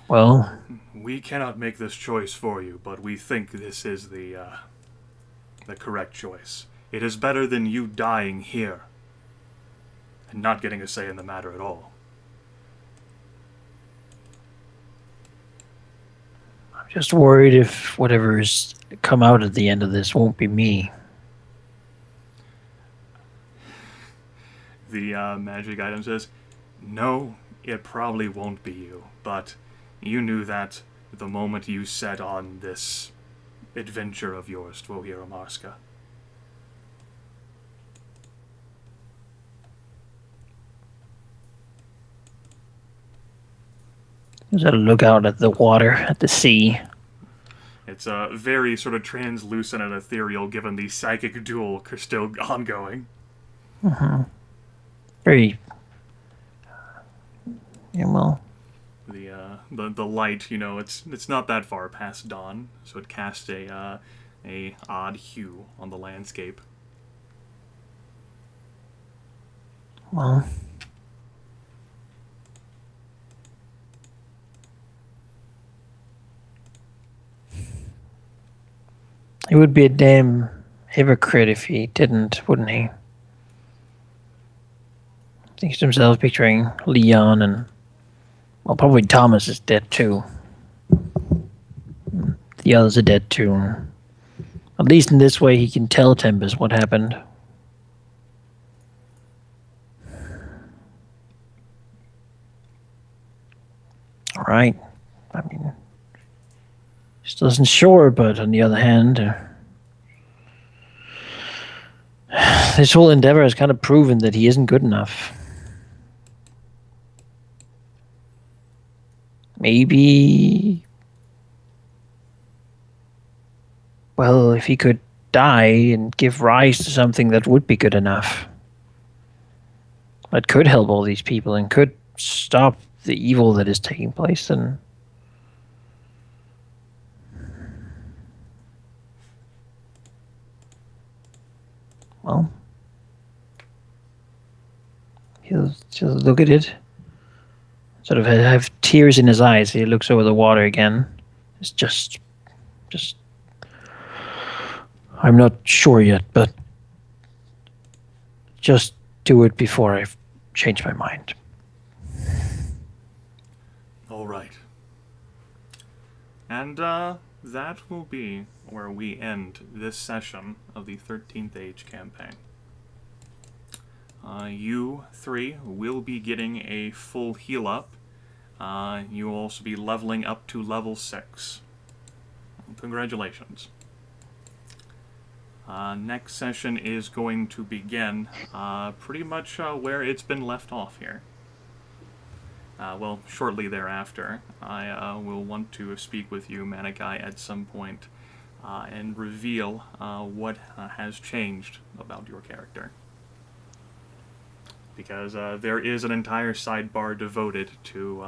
Well, We cannot make this choice for you, but we think this is the correct choice. It is better than you dying here and not getting a say in the matter at all. I'm just worried if whatever's come out at the end of this won't be me. The magic item says, "No, it probably won't be you, but you knew that the moment you set on this adventure of yours, Dwohira Marska." Just gotta look out at the water, at the sea. It's very sort of translucent and ethereal given the psychic duel still ongoing. Mm-hmm. Very, yeah, well, The light, it's not that far past dawn, so it casts a odd hue on the landscape. well. He would be a damn hypocrite if he didn't, wouldn't he? Thinks to himself, picturing Leon and, well, probably Thomas is dead too. The others are dead too. At least in this way, he can tell Tempest what happened. All right. I mean, still isn't sure, but on the other hand, this whole endeavor has kind of proven that he isn't good enough. Maybe, well, if he could die and give rise to something that would be good enough, that could help all these people and could stop the evil that is taking place, then well, he'll just look at it, sort of have tears in his eyes. He looks over the water again. It's just, I'm not sure yet, but just do it before I change my mind. All right. And that will be where we end this session of the 13th Age campaign. You three will be getting a full heal up. You will also be leveling up to level 6. Congratulations. Next session is going to begin pretty much where it's been left off here. Well, shortly thereafter, I will want to speak with you, Manikai, at some point and reveal what has changed about your character. Because there is an entire sidebar devoted to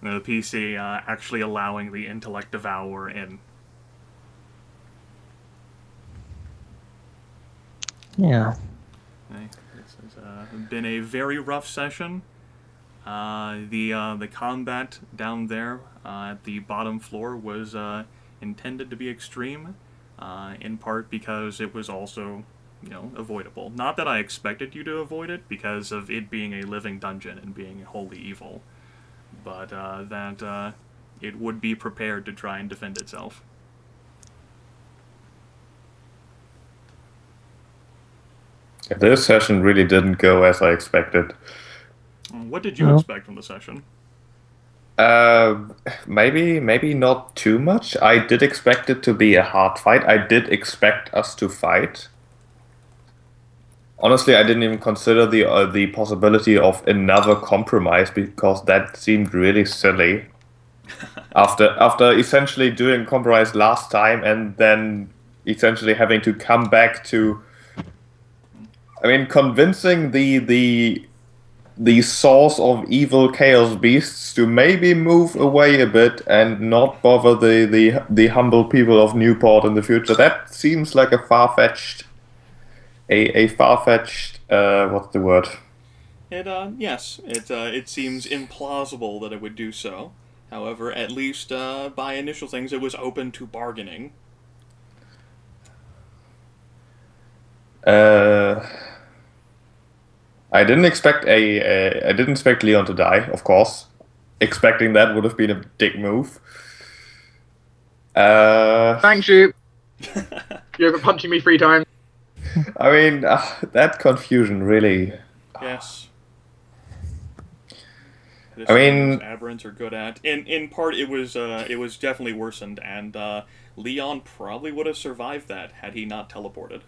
the PC actually allowing the Intellect Devourer in. Yeah. Okay. This has been a very rough session. The combat down there at the bottom floor was intended to be extreme, in part because it was also, avoidable. Not that I expected you to avoid it because of it being a living dungeon and being wholly evil, but that it would be prepared to try and defend itself. This session really didn't go as I expected. What did you Well, expect from the session? Uh, maybe not too much. I did expect it to be a hard fight. I did expect us to fight. Honestly, I didn't even consider the possibility of another compromise because that seemed really silly. After essentially doing compromise last time and then essentially having to come back to, I mean, convincing the source of evil chaos beasts to maybe move away a bit and not bother the humble people of Newport in the future. That seems like a far-fetched a far-fetched what's the word? Yes, it seems implausible that it would do so. However, at least by initial things, it was open to bargaining. Uh, I didn't expect I didn't expect Leon to die, of course. Expecting that would have been a dick move. Uh, Thanks, you. You're punching me 3 times. I mean, that confusion really. Yes. This I thing mean, aberrants are good at. In part, it was definitely worsened, and Leon probably would have survived that had he not teleported.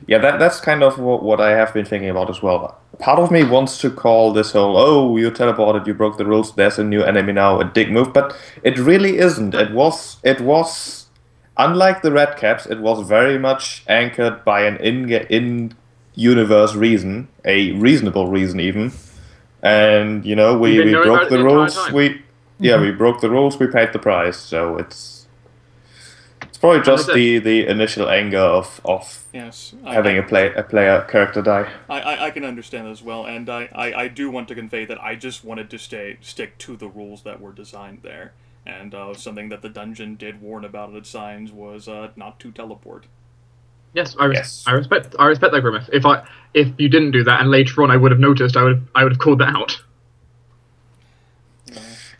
yeah, that's kind of what I have been thinking about as well. Part of me wants to call this whole, oh, you teleported, you broke the rules, there's a new enemy now, a dick move, but it really isn't. It was, unlike the Red Caps, it was very much anchored by an in-universe reason, a reasonable reason even. And, You've we, been we knowing about broke it the the entire rules, time. we broke the rules, we paid the price, so it's probably just the initial anger of Yes, having a player character die. I can understand as well, and I do want to convey that I just wanted to stick to the rules that were designed there, and something that the dungeon did warn about in its signs was not to teleport. Yes, Yes. I respect that, Grimith. If you didn't do that, and later on I would have noticed, I would have called that out.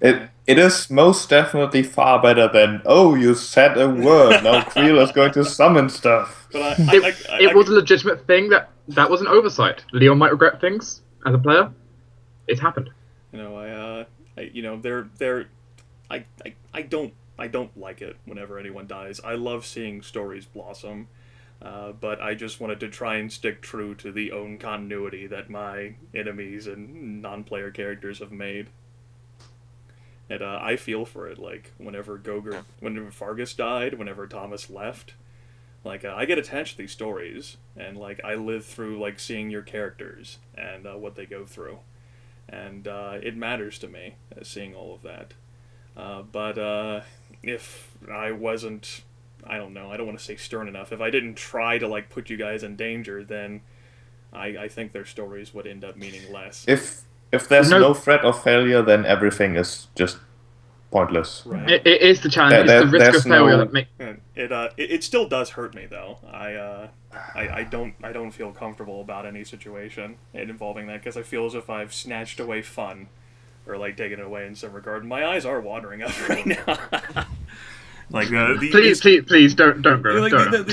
It is most definitely far better than, oh, you said a word, now Creel is going to summon stuff. But It was a legitimate thing. That was an oversight. Leon might regret things as a player. It's happened. I don't like it whenever anyone dies. I love seeing stories blossom, but I just wanted to try and stick true to the own continuity that my enemies and non-player characters have made. And I feel for it. Like whenever Fargus died, whenever Thomas left, like I get attached to these stories, and like I live through like seeing your characters and what they go through, and it matters to me seeing all of that. But if I wasn't, I don't know, I don't want to say stern enough. If I didn't try to like put you guys in danger, then I think their stories would end up meaning less. If there's no threat of failure, then everything is just pointless. Right. It is the challenge. It's the risk of failure that makes it still does hurt me though. I don't feel comfortable about any situation involving that because I feel as if I've snatched away fun or like taken it away in some regard. My eyes are watering up right now. Like please don't go. Like don't.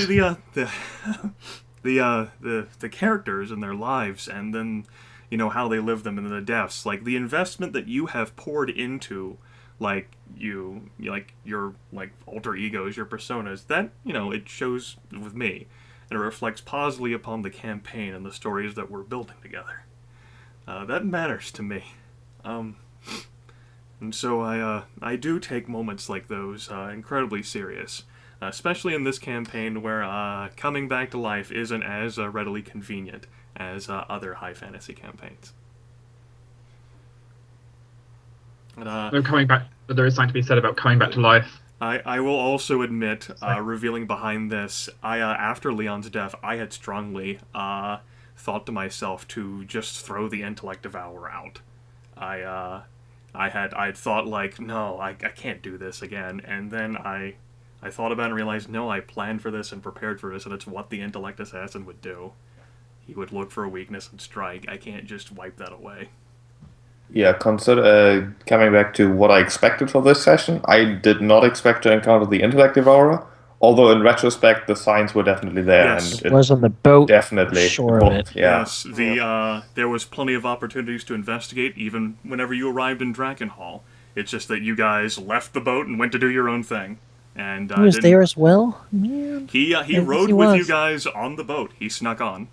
the characters and their lives, and then how they live them and the deaths. Like the investment that you have poured into like your like alter egos, your personas, that it shows with me, and it reflects positively upon the campaign and the stories that we're building together. That matters to me, and so I do take moments like those incredibly serious, especially in this campaign where coming back to life isn't as readily convenient as other high fantasy campaigns. But, coming back, there is something to be said about coming back to life. I will also admit, revealing behind this, after Leon's death, I had strongly thought to myself to just throw the Intellect Devourer out. I had thought like, no, I can't do this again, and then I thought about it and realized, no, I planned for this and prepared for this, and it's what the Intellect Assassin would do. He would look for a weakness and strike. I can't just wipe that away. Yeah, consider coming back to what I expected for this session. I did not expect to encounter the Intellect Devourer, although in retrospect the signs were definitely there. Yes. And It was on the boat. definitely. Sure of it. Yeah. Yes, there was plenty of opportunities to investigate, even whenever you arrived in Drakenhall. It's just that you guys left the boat and went to do your own thing. And He was there as well? Man. He rode with you guys on the boat. He snuck on.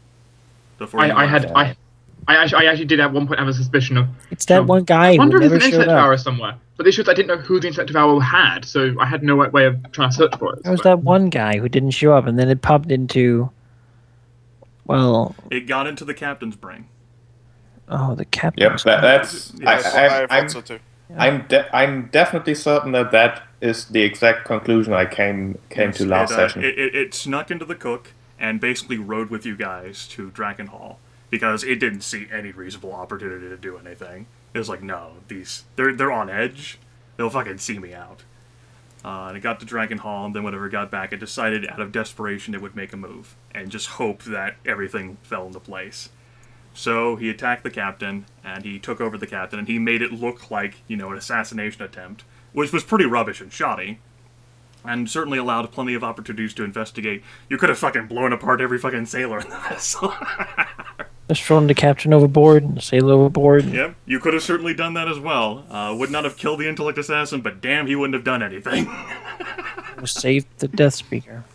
I actually did at one point have a suspicion of. It's that one guy I wonder who if never there's an showed Intellect up. Devourer somewhere. But the issue is I didn't know who the Intellect Devourer had, so I had no way of trying to search for it. That was that one guy who didn't show up, and then it popped into. Well. It got into the captain's brain. Oh, the captain. Yep, that's. I thought so too. I'm definitely certain that is the exact conclusion I came to last session. It snuck into the cook and basically rode with you guys to Drakenhall. because it didn't see any reasonable opportunity to do anything. It was like, no, they're on edge. They'll fucking see me out. And it got to Dragon Hall, and then whenever it got back, it decided out of desperation it would make a move, and just hope that everything fell into place. So he attacked the captain, and he took over the captain, and he made it look like, an assassination attempt, which was pretty rubbish and shoddy, and certainly allowed plenty of opportunities to investigate. You could have fucking blown apart every fucking sailor in the vessel. Just thrown the captain overboard and the sailor overboard. Yep, you could have certainly done that as well. Would not have killed the intellect assassin, but damn, he wouldn't have done anything. Saved the Death Speaker.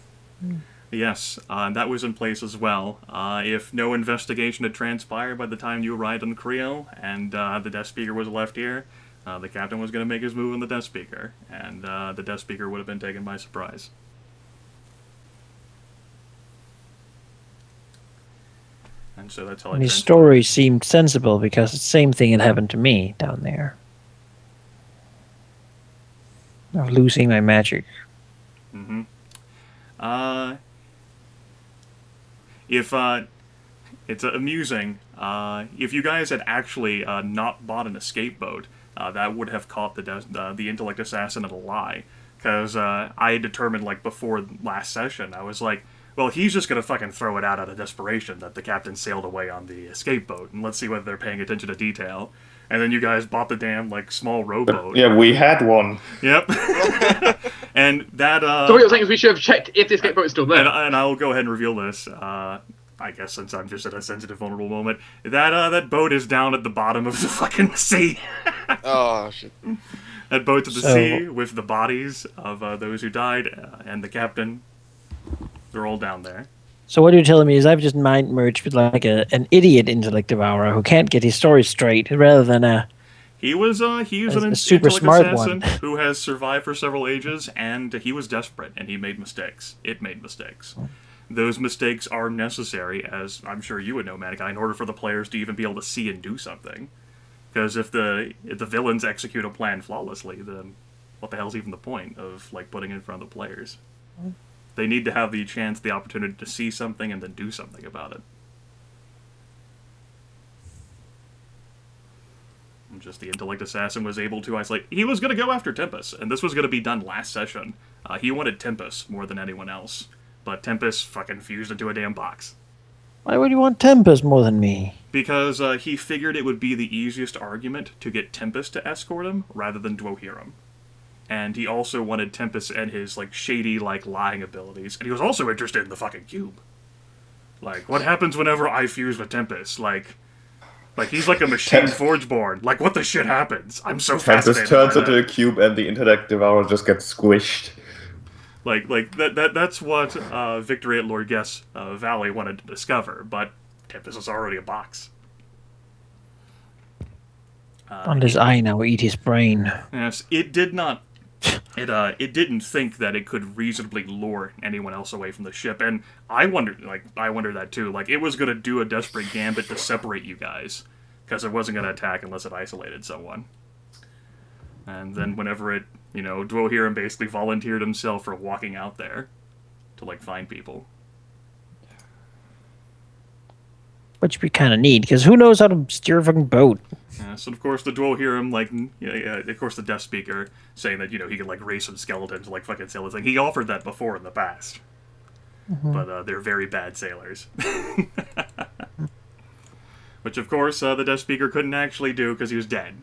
Yes, that was in place as well. If no investigation had transpired by the time you arrived on Creo, and the Death Speaker was left here, the captain was going to make his move on the Death Speaker, and the Death Speaker would have been taken by surprise. And so that's how And his story seemed sensible because the same thing had happened to me down there. Of losing my magic. Mm-hmm. If it's amusing, if you guys had actually not bought an escape boat, that would have caught the intellect assassin in a lie. Because I had determined, like, before last session, I was like, well, he's just going to fucking throw it out of desperation that the captain sailed away on the escape boat, and let's see whether they're paying attention to detail. And then you guys bought the damn, like, small rowboat. Yeah, we had one. Yep. And that... So what you're saying is we should have checked if the escape boat is still there. And I'll go ahead and reveal this, I guess since I'm just at a sensitive, vulnerable moment. That boat is down at the bottom of the fucking sea. Oh, shit. That boat's at the sea with the bodies of those who died and the captain. They're all down there. So what you're telling me is I've just mind merged with like an idiot intellect devourer who can't get his story straight, rather than he was an super smart assassin one who has survived for several ages, and he was desperate and he made mistakes. It made mistakes. Those mistakes are necessary, as I'm sure you would know, Manikai, in order for the players to even be able to see and do something. Because if the villains execute a plan flawlessly, then what the hell's even the point of like putting it in front of the players? They need to have the opportunity to see something and then do something about it. And just the intellect assassin was able to isolate. He was going to go after Tempest, and this was going to be done last session. He wanted Tempest more than anyone else, but Tempest fucking fused into a damn box. Why would you want Tempest more than me? Because he figured it would be the easiest argument to get Tempest to escort him rather than Dwohiram. And he also wanted Tempest and his, like, shady, like, lying abilities. And he was also interested in the fucking cube. Like, what happens whenever I fuse with Tempest? Like he's like a machine Forgeborn. Like, what the shit happens? I'm so fascinated. Tempest turns into a cube and the intellect devourer just gets squished. That's what Victory at Lord Guess Valley wanted to discover, but Tempest is already a box. On his eye now, eat his brain. Yes, it did not. It didn't think that it could reasonably lure anyone else away from the ship, and I wondered that too. Like, it was gonna do a desperate gambit to separate you guys, because it wasn't gonna attack unless it isolated someone. And then whenever it, Dwohiram basically volunteered himself for walking out there to, like, find people. Which we kind of need, because who knows how to steer a fucking boat? Yes, and of course the Dwohiram, of course the Death Speaker, saying that, he could, like, raise some skeletons, like, fucking sail the thing. He offered that before in the past. Mm-hmm. But they're very bad sailors. Which, of course, the Death Speaker couldn't actually do because he was dead.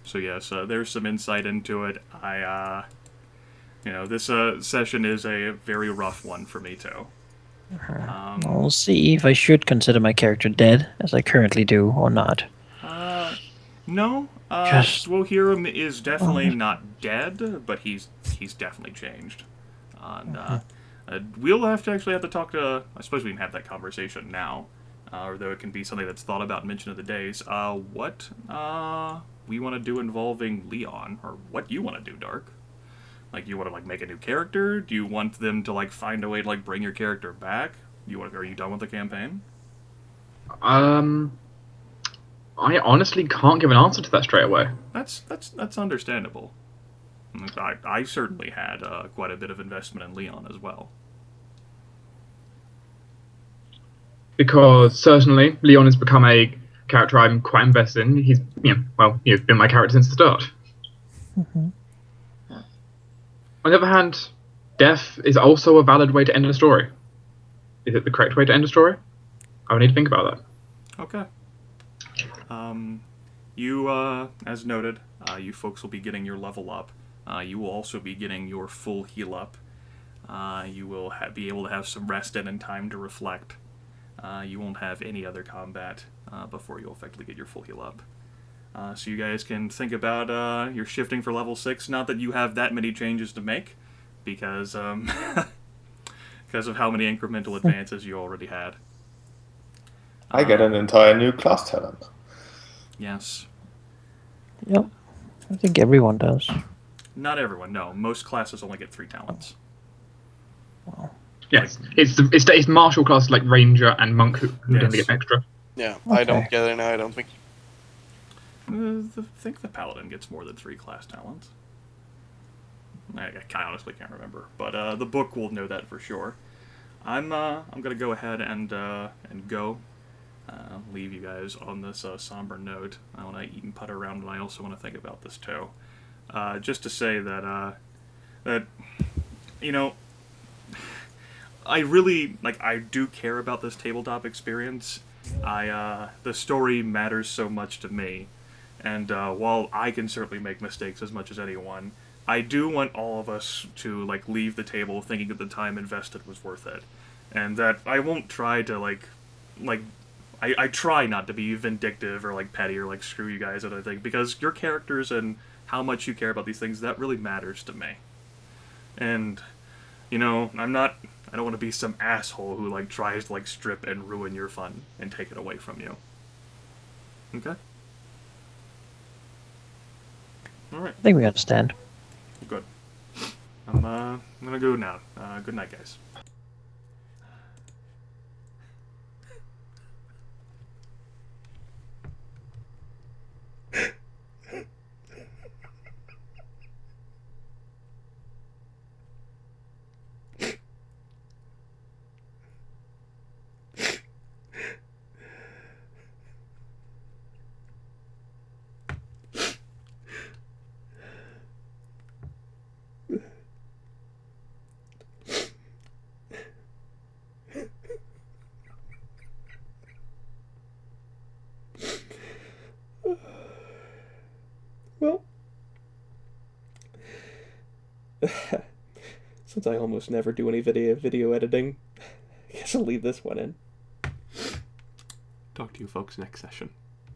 So yes, there's some insight into it. This session is a very rough one for me too. We'll see if I should consider my character dead, as I currently do, or not. No. Dwohiram is definitely not dead, but he's definitely changed. And we'll have to talk to. I suppose we can have that conversation now, although it can be something that's thought about and mentioned in the days. What we want to do involving Leon, or what you want to do, Dark? Like, you want to, like, make a new character? Do you want them to, like, find a way to, like, bring your character back? Are you done with the campaign? I honestly can't give an answer to that straight away. That's understandable. I certainly had quite a bit of investment in Leon as well. because certainly Leon has become a character I'm quite invested in. He's, been my character since the start. On the other hand, death is also a valid way to end a story. Is it the correct way to end a story? I would need to think about that. Okay. You, as noted, you folks will be getting your level up. You will also be getting your full heal up. You will be able to have some rest in and time to reflect. You won't have any other combat before you'll effectively get your full heal up. So you guys can think about your shifting for level 6. Not that you have that many changes to make, because because of how many incremental advances you already had. I get an entire new class talent. Yes. Yep. I think everyone does. Not everyone, no. Most classes only get 3 talents. Wow. Yes, it's martial classes like ranger and monk who tend to get extra. Yeah, Okay. I don't get it. I don't think. I think the paladin gets more than 3 class talents. I honestly can't remember, but the book will know that for sure. I'm gonna go ahead and go. Leave you guys on this somber note. I want to eat and putter around, and I also want to think about this too. Just to say that I really I do care about this tabletop experience. The story matters so much to me, and while I can certainly make mistakes as much as anyone, I do want all of us to leave the table thinking that the time invested was worth it, and that I won't try to I try not to be vindictive or petty or screw you guys or anything, because your characters and how much you care about these things, that really matters to me. And I don't want to be some asshole who tries to strip and ruin your fun and take it away from you. Okay? Alright. I think we understand. Good. I'm gonna go now. Good night, guys. Well, since I almost never do any video editing, I guess I'll leave this one in. Talk to you folks next session.